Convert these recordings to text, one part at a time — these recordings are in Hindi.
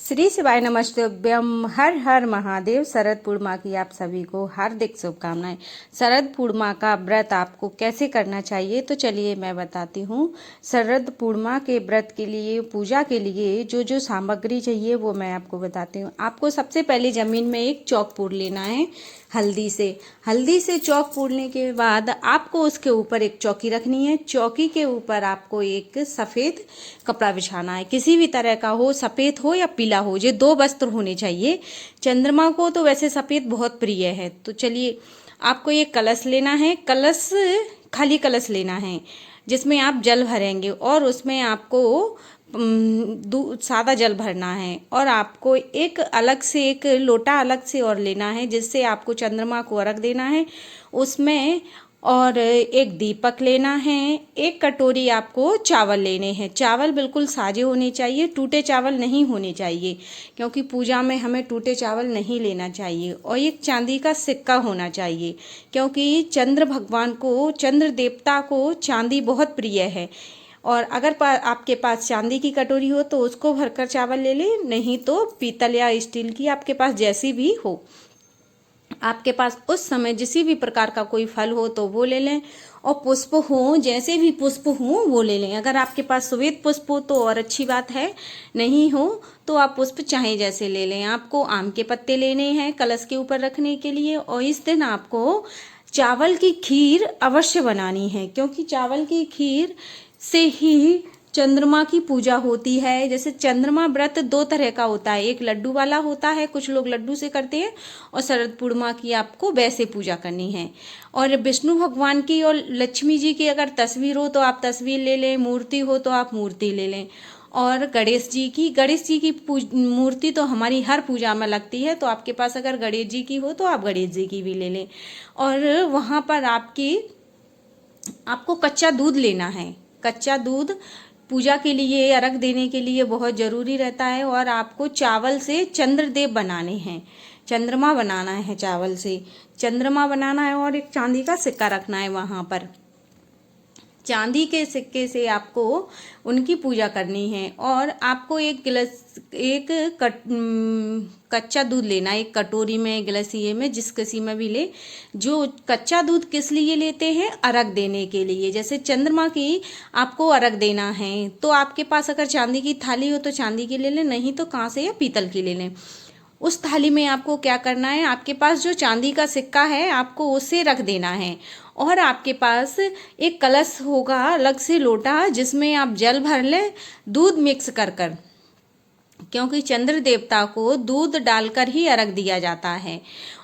श्री शिवाय नमस्तुभ्यम। हर हर महादेव। शरद पूर्णिमा की आप सभी को हार्दिक शुभकामनाएं। शरद पूर्णिमा का व्रत आपको कैसे करना चाहिए तो चलिए मैं बताती हूँ। शरद पूर्णिमा के व्रत के लिए, पूजा के लिए जो जो सामग्री चाहिए वो मैं आपको बताती हूँ। आपको सबसे पहले ज़मीन में एक चौक पूर लेना है हल्दी से चौक पूरने के बाद आपको उसके ऊपर एक चौकी रखनी है। चौकी के ऊपर आपको एक सफ़ेद कपड़ा बिछाना है, किसी भी तरह का हो, सफ़ेद हो या पीला हो, ये दो वस्त्र होने चाहिए। चंद्रमा को तो वैसे सफ़ेद बहुत प्रिय है। तो चलिए, आपको एक कलश लेना है, खाली कलश लेना है जिसमें आप जल भरेंगे और उसमें आपको सादा जल भरना है। और आपको एक लोटा अलग से और लेना है जिससे आपको चंद्रमा को अर्घ देना है उसमें। और एक दीपक लेना है। एक कटोरी आपको चावल लेने हैं। चावल बिल्कुल साजे होने चाहिए, टूटे चावल नहीं होने चाहिए, क्योंकि पूजा में हमें टूटे चावल नहीं लेना चाहिए। और एक चांदी का सिक्का होना चाहिए, क्योंकि चंद्र देवता को चांदी बहुत प्रिय है। और अगर आपके पास चांदी की कटोरी हो तो उसको भरकर चावल ले लें, नहीं तो पीतल या स्टील की, आपके पास जैसी भी हो। आपके पास उस समय किसी भी प्रकार का कोई फल हो तो वो ले लें, और पुष्प हो, जैसे भी पुष्प हो वो ले लें। अगर आपके पास श्वेत पुष्प हो तो और अच्छी बात है, नहीं हो तो आप पुष्प चाहे जैसे ले लें। आपको आम के पत्ते लेने हैं कलश के ऊपर रखने के लिए। और इस दिन आपको चावल की खीर अवश्य बनानी है, क्योंकि चावल की खीर से ही चंद्रमा की पूजा होती है। जैसे चंद्रमा व्रत दो तरह का होता है, एक लड्डू वाला होता है, कुछ लोग लड्डू से करते हैं, और शरद पूर्णिमा की आपको वैसे पूजा करनी है। और विष्णु भगवान की और लक्ष्मी जी की अगर तस्वीर हो तो आप तस्वीर ले लें, मूर्ति हो तो आप मूर्ति ले लें। और गणेश जी की मूर्ति तो हमारी हर पूजा में लगती है, तो आपके पास अगर गणेश जी की हो तो आप गणेश जी की भी ले लें। और वहाँ पर आपको कच्चा दूध लेना है। कच्चा दूध पूजा के लिए, अर्घ देने के लिए बहुत ज़रूरी रहता है। और आपको चावल से चंद्रदेव बनाने हैं, चंद्रमा बनाना है, चावल से चंद्रमा बनाना है। और एक चांदी का सिक्का रखना है वहाँ पर। चांदी के सिक्के से आपको उनकी पूजा करनी है। और आपको कच्चा दूध लेना है, एक कटोरी में, गिलासिए में, जिस किसी में भी ले। जो कच्चा दूध किस लिए लेते हैं? अर्घ देने के लिए। जैसे चंद्रमा की आपको अर्घ देना है तो आपके पास अगर चांदी की थाली हो तो चांदी की ले लें, नहीं तो कांसे या पीतल की ले लें। उस थाली में आपको क्या करना है, आपके पास जो चांदी का सिक्का है आपको उसे रख देना है। और आपके पास एक कलश होगा, अलग से लोटा, जिसमें आप जल भर लें दूध मिक्स कर कर, क्योंकि चंद्र देवता को दूध डालकर ही अर्घ दिया जाता है।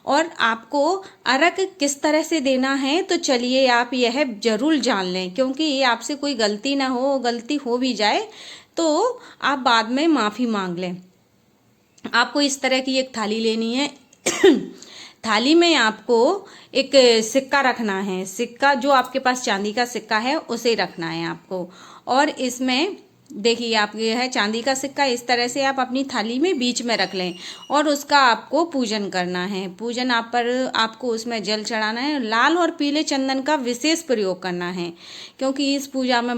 और आपको अर्घ किस तरह से देना है तो चलिए आप यह जरूर जान लें, क्योंकि आपसे कोई गलती ना हो, गलती हो भी जाए तो आप बाद में माफ़ी मांग लें। आपको इस तरह की एक थाली लेनी है। थाली में आपको एक सिक्का रखना है। सिक्का जो आपके पास चांदी का सिक्का है उसे रखना है आपको। और इसमें देखिए, आप ये है चांदी का सिक्का, इस तरह से आप अपनी थाली में बीच में रख लें। और उसका आपको पूजन करना है। पूजन आपको उसमें जल चढ़ाना है। लाल और पीले चंदन का विशेष प्रयोग करना है, क्योंकि इस पूजा में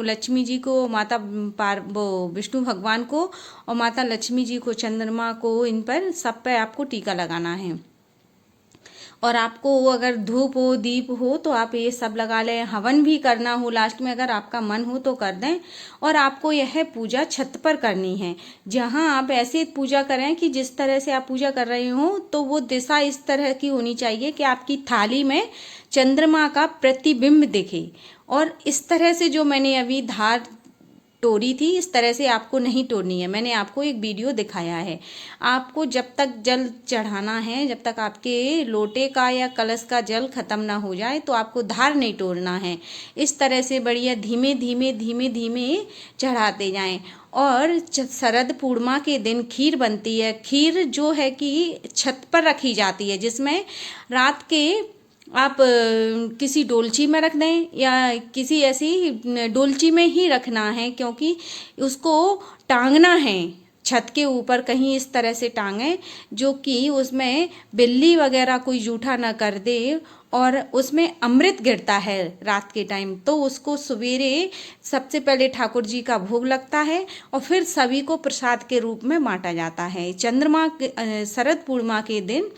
लक्ष्मी जी को, विष्णु भगवान को और माता लक्ष्मी जी को, चंद्रमा को, इन पर सब पे आपको टीका लगाना है। और आपको अगर धूप हो, दीप हो तो आप ये सब लगा लें। हवन भी करना हो लास्ट में, अगर आपका मन हो तो कर दें। और आपको यह पूजा छत पर करनी है, जहां आप ऐसे पूजा करें कि जिस तरह से आप पूजा कर रहे हो तो वो दिशा इस तरह की होनी चाहिए कि आपकी थाली में चंद्रमा का प्रतिबिंब दिखे। और इस तरह से जो मैंने अभी धार तोड़ी थी, इस तरह से आपको नहीं तोड़नी है। मैंने आपको एक वीडियो दिखाया है। आपको जब तक जल चढ़ाना है, जब तक आपके लोटे का या कलश का जल खत्म ना हो जाए तो आपको धार नहीं तोड़ना है। इस तरह से बढ़िया धीमे धीमे धीमे धीमे चढ़ाते जाएं। और शरद पूर्णिमा के दिन खीर बनती है। खीर जो है कि छत पर रखी जाती है, जिसमें रात के आप किसी डोलची में रख दें, या किसी ऐसी डोलची में ही रखना है, क्योंकि उसको टांगना है। छत के ऊपर कहीं इस तरह से टांगें जो कि उसमें बिल्ली वगैरह कोई जूठा ना कर दे। और उसमें अमृत गिरता है रात के टाइम, तो उसको सवेरे सबसे पहले ठाकुर जी का भोग लगता है और फिर सभी को प्रसाद के रूप में बांटा जाता है। शरद पूर्णिमा के दिन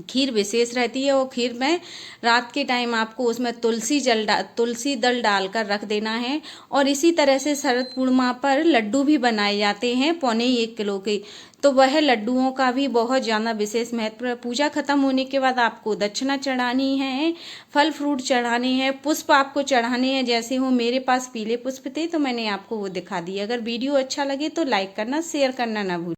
खीर विशेष रहती है और खीर में रात के टाइम आपको उसमें तुलसी दल डालकर रख देना है। और इसी तरह से शरद पूर्णिमा पर लड्डू भी बनाए जाते हैं 1.25 किलो के, तो वह लड्डुओं का भी बहुत ज़्यादा विशेष महत्व है। पूजा खत्म होने के बाद आपको दक्षिणा चढ़ानी है, फल फ्रूट चढ़ाने हैं, पुष्प आपको चढ़ाने हैं। जैसे हो मेरे पास पीले पुष्प थे तो मैंने आपको वो दिखा दिए। अगर वीडियो अच्छा लगे तो लाइक करना, शेयर करना ना भूलें।